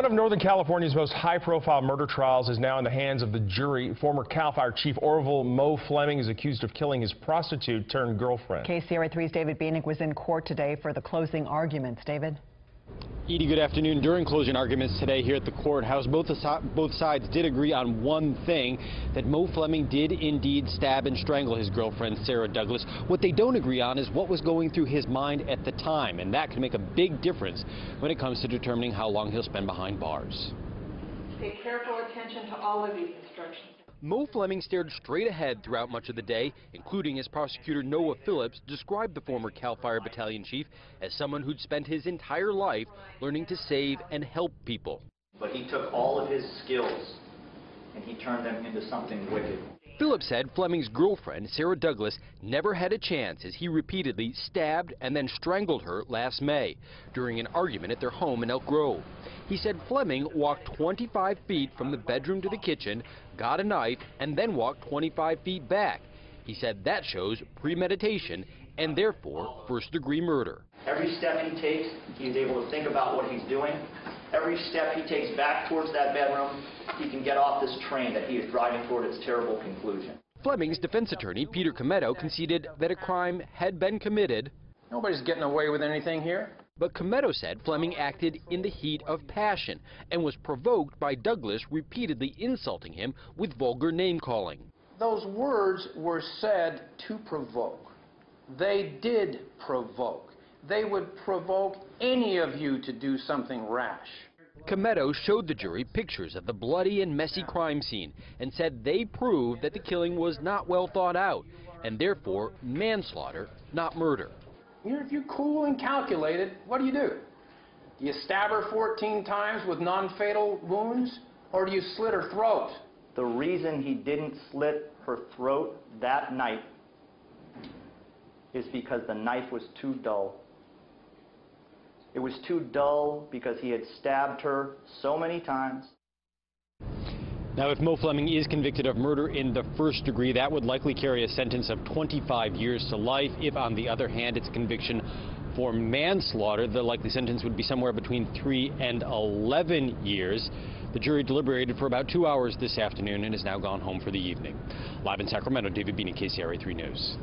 One of Northern California's most high-profile murder trials is now in the hands of the jury. Former CAL FIRE Chief Orville Mo Fleming is accused of killing his prostitute-turned-girlfriend. KCRA 3's David Bieniek was in court today for the closing arguments. David? Edie, good afternoon. During closing arguments today here at the courthouse, both sides did agree on one thing, that Mo Fleming did indeed stab and strangle his girlfriend, Sarah Douglas. What they don't agree on is what was going through his mind at the time, and that can make a big difference when it comes to determining how long he'll spend behind bars. Pay careful attention to all of these instructions. Mo Fleming stared straight ahead throughout much of the day, including as prosecutor Noah Phillips described the former CAL FIRE battalion chief as someone who'd spent his entire life learning to save and help people. But he took all of his skills and he turned them into something wicked. Phillips said Fleming's girlfriend, Sarah Douglas, never had a chance as he repeatedly stabbed and then strangled her last May during an argument at their home in Elk Grove. He said Fleming walked 25 feet from the bedroom to the kitchen, got a knife, and then walked 25 feet back. He said that shows premeditation and therefore first-degree murder. Every step he takes, he's able to think about what he's doing. Every step he takes back towards that bedroom, he can get off this train that he is driving toward its terrible conclusion. Fleming's defense attorney, Peter Cometto, conceded that a crime had been committed. Nobody's getting away with anything here. But Cometto said Fleming acted in the heat of passion and was provoked by Douglas repeatedly insulting him with vulgar name-calling. Those words were said to provoke. They did provoke. They would provoke any of you to do something rash. Cometto showed the jury pictures of the bloody and messy crime scene and said they proved that the killing was not well thought out and therefore manslaughter, not murder. If you're cool and calculated, what do? Do you stab her 14 times with non-fatal wounds, or do you slit her throat? The reason he didn't slit her throat that night is because the knife was too dull. It was too dull because he had stabbed her so many times. Now, if Mo Fleming is convicted of murder in the first degree, that would likely carry a sentence of 25 years to life. If, on the other hand, it's a conviction for manslaughter, the likely sentence would be somewhere between 3 and 11 years. The jury deliberated for about 2 hours this afternoon and has now gone home for the evening. Live in Sacramento, David Bieniek, KCRA 3 News.